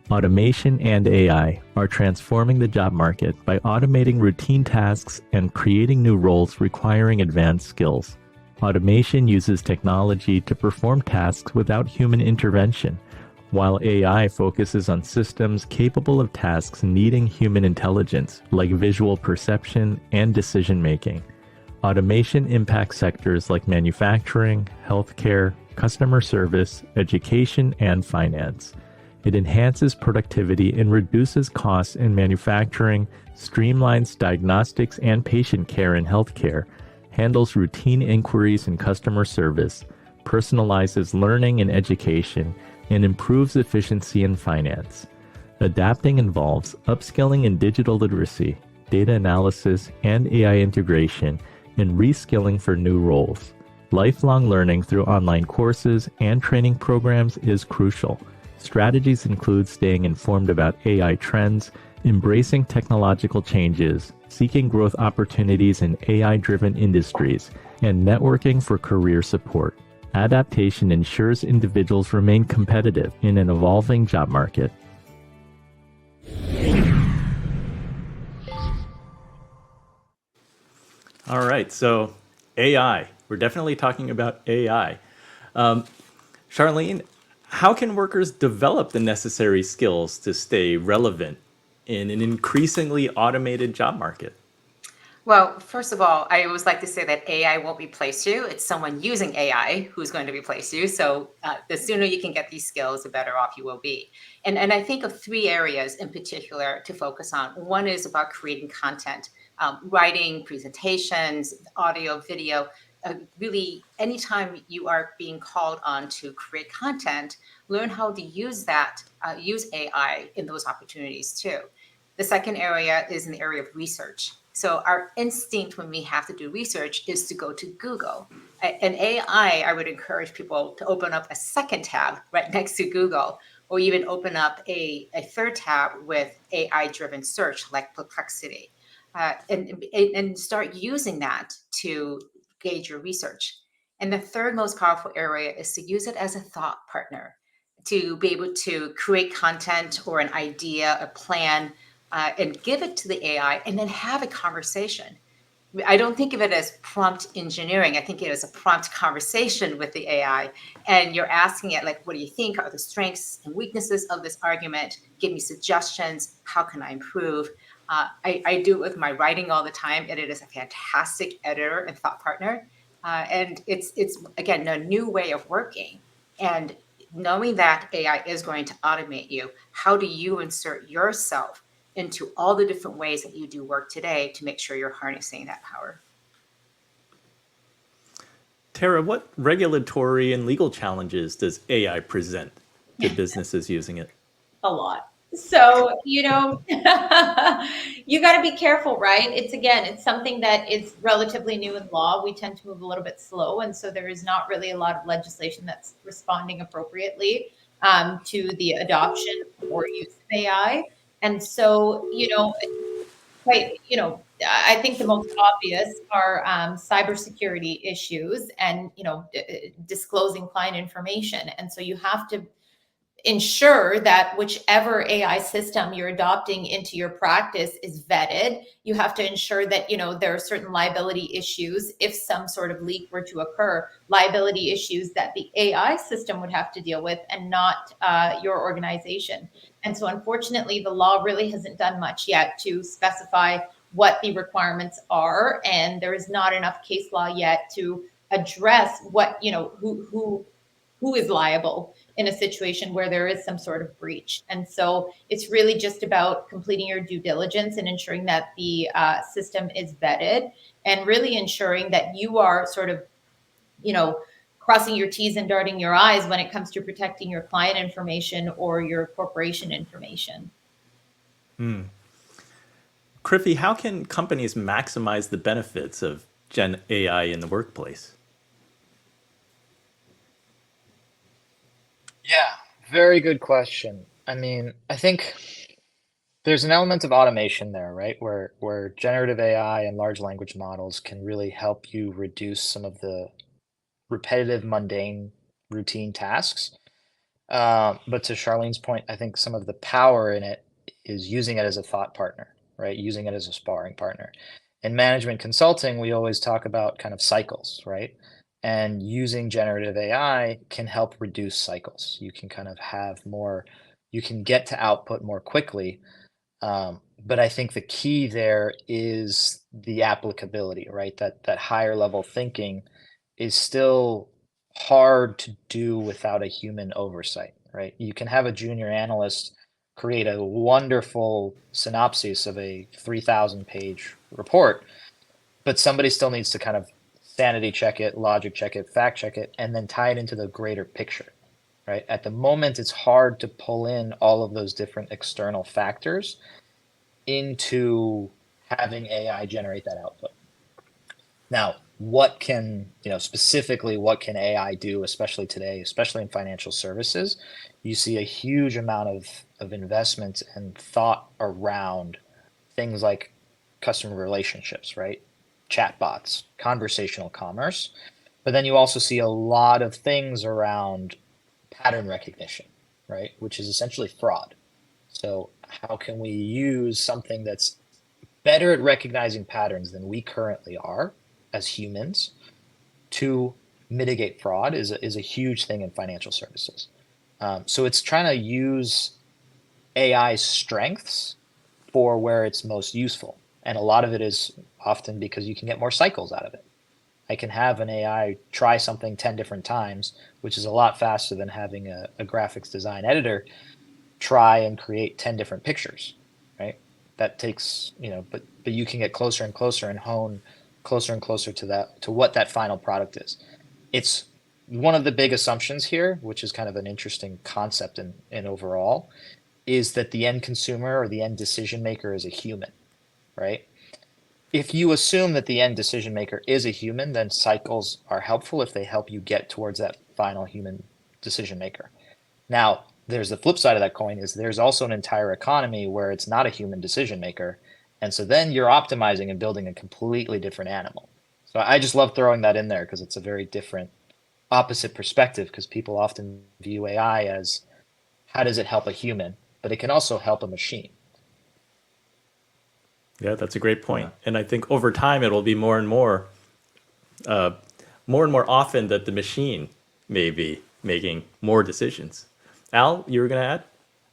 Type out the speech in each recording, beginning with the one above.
Automation and AI are transforming the job market by automating routine tasks and creating new roles requiring advanced skills. Automation uses technology to perform tasks without human intervention, while AI focuses on systems capable of tasks needing human intelligence, like visual perception and decision making. Automation impacts sectors like manufacturing, healthcare, customer service, education, and finance. It enhances productivity and reduces costs in manufacturing, streamlines diagnostics and patient care in healthcare, handles routine inquiries in customer service, personalizes learning and education, and improves efficiency in finance. Adapting involves upskilling in digital literacy, data analysis, and AI integration, and reskilling for new roles. Lifelong learning through online courses and training programs is crucial. Strategies include staying informed about AI trends, embracing technological changes, seeking growth opportunities in AI-driven industries, and networking for career support. Adaptation ensures individuals remain competitive in an evolving job market. All right, so AI. We're definitely talking about AI. Charlene, how can workers develop the necessary skills to stay relevant in an increasingly automated job market? Well, first of all, I always like to say that AI won't replace you. It's someone using AI who's going to replace you. So the sooner you can get these skills, the better off you will be. And I think of three areas in particular to focus on. One is about creating content, writing, presentations, audio, video. Really, anytime you are being called on to create content, learn how to use that, use AI in those opportunities too. The second area is in the area of research. So our instinct when we have to do research is to go to Google. And AI, I would encourage people to open up a second tab right next to Google, or even open up a third tab with AI-driven search like Perplexity, and start using that to gauge your research. And the third most powerful area is to use it as a thought partner, to be able to create content or an idea, a plan, and give it to the AI and then have a conversation. I don't think of it as prompt engineering. I think it is a prompt conversation with the AI. And you're asking it, like, what do you think are the strengths and weaknesses of this argument? Give me suggestions. How can I improve? I do it with my writing all the time, and it is a fantastic editor and thought partner. And it's again, a new way of working. And knowing that AI is going to automate you, how do you insert yourself into all the different ways that you do work today to make sure you're harnessing that power? Tara, what regulatory and legal challenges does AI present to businesses using it? A lot. So, you got to be careful, right? It's something that is relatively new in law. We tend to move a little bit slow. And so there is not really a lot of legislation that's responding appropriately to the adoption or use of AI. And so, I think the most obvious are cybersecurity issues and, disclosing client information. And so you have to ensure that whichever AI system you're adopting into your practice is vetted. You have to ensure that, there are certain liability issues. If some sort of leak were to occur, liability issues that the AI system would have to deal with and not your organization. And so unfortunately, the law really hasn't done much yet to specify what the requirements are. And there is not enough case law yet to address what, who is liable in a situation where there is some sort of breach. And so it's really just about completing your due diligence and ensuring that the system is vetted, and really ensuring that you are sort of, crossing your T's and dotting your I's when it comes to protecting your client information or your corporation information. Krikey, how can companies maximize the benefits of Gen AI in the workplace? Yeah, very good question. I mean, I think there's an element of automation there, right? Where generative AI and large language models can really help you reduce some of the repetitive, mundane, routine tasks. But to Charlene's point, I think some of the power in it is using it as a thought partner, right? Using it as a sparring partner. In management consulting, we always talk about kind of cycles, right? And using generative AI can help reduce cycles. You can kind of have more, you can get to output more quickly. But I think the key there is the applicability, right? That higher level thinking is still hard to do without a human oversight, right? You can have a junior analyst create a wonderful synopsis of a 3,000 page report, but somebody still needs to kind of sanity check it, logic check it, fact check it, and then tie it into the greater picture, right? At the moment, it's hard to pull in all of those different external factors into having AI generate that output. Now, what can, specifically what can AI do, especially today, especially in financial services? You see a huge amount of investment and thought around things like customer relationships, right? Chatbots, conversational commerce. But then you also see a lot of things around pattern recognition, right? Which is essentially fraud. So how can we use something that's better at recognizing patterns than we currently are as humans to mitigate fraud is a huge thing in financial services. So it's trying to use AI's strengths for where it's most useful. And a lot of it is often because you can get more cycles out of it. I can have an AI try something 10 different times, which is a lot faster than having a graphics design editor try and create 10 different pictures, right? That takes, but you can get closer and closer and hone closer and closer to what that final product is. It's one of the big assumptions here, which is kind of an interesting concept in overall, is that the end consumer or the end decision maker is a human, right? If you assume that the end decision maker is a human, then cycles are helpful if they help you get towards that final human decision maker. Now, there's the flip side of that coin is there's also an entire economy where it's not a human decision maker. And so then you're optimizing and building a completely different animal. So I just love throwing that in there because it's a very different opposite perspective because people often view AI as how does it help a human, but it can also help a machine. Yeah, that's a great point. And I think over time it will be more and more often that the machine may be making more decisions. Al, you were going to add?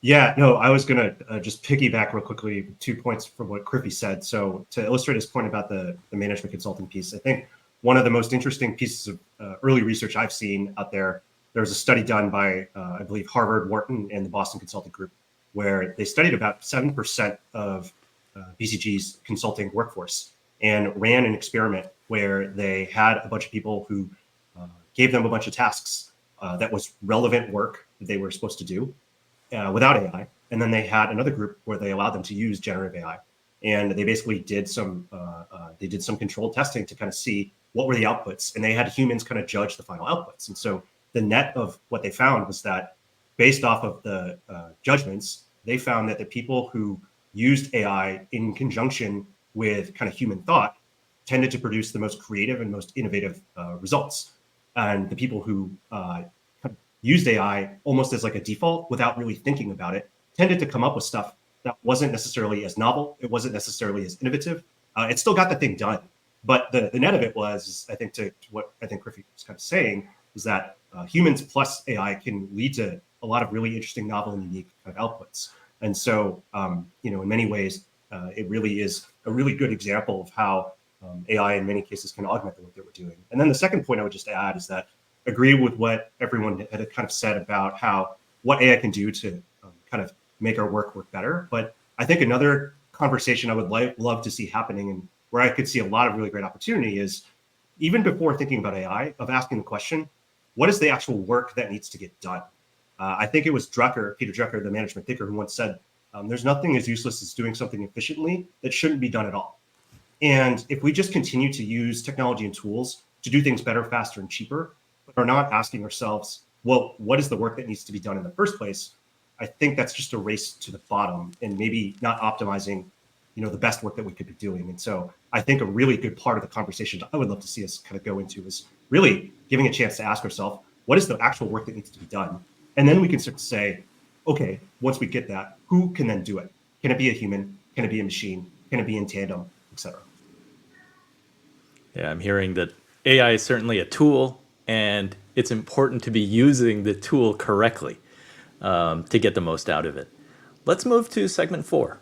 Yeah, no, I was going to just piggyback real quickly 2 points from what Krikey said. So to illustrate his point about the management consulting piece, I think one of the most interesting pieces of early research I've seen out there, there was a study done by, I believe, Harvard, Wharton, and the Boston Consulting Group, where they studied about 7% of BCG's consulting workforce and ran an experiment where they had a bunch of people who gave them a bunch of tasks that was relevant work that they were supposed to do without AI. And then they had another group where they allowed them to use generative AI. And they basically did some controlled testing to kind of see what were the outputs. And they had humans kind of judge the final outputs. And so the net of what they found was that based off of the judgments, they found that the people who used AI in conjunction with kind of human thought tended to produce the most creative and most innovative results. And the people who used AI almost as like a default without really thinking about it tended to come up with stuff that wasn't necessarily as novel. It wasn't necessarily as innovative. It still got the thing done. But the net of it was, I think, to what I think Krikey was kind of saying, is that humans plus AI can lead to a lot of really interesting, novel, and unique kind of outputs. And so, in many ways, it really is a really good example of how AI in many cases can augment the work that we're doing. And then the second point I would just add is that agree with what everyone had kind of said about how what AI can do to kind of make our work better. But I think another conversation I would love to see happening and where I could see a lot of really great opportunity is even before thinking about AI, of asking the question, what is the actual work that needs to get done? I think it was Peter Drucker, the management thinker, who once said, there's nothing as useless as doing something efficiently that shouldn't be done at all. And if we just continue to use technology and tools to do things better, faster, and cheaper, but are not asking ourselves, well, what is the work that needs to be done in the first place? I think that's just a race to the bottom and maybe not optimizing, the best work that we could be doing. And so I think a really good part of the conversation I would love to see us kind of go into is really giving a chance to ask ourselves, what is the actual work that needs to be done? And then we can start to say, okay, once we get that, who can then do it? Can it be a human? Can it be a machine? Can it be in tandem, et cetera? Yeah, I'm hearing that AI is certainly a tool, and it's important to be using the tool correctly to get the most out of it. Let's move to segment 4.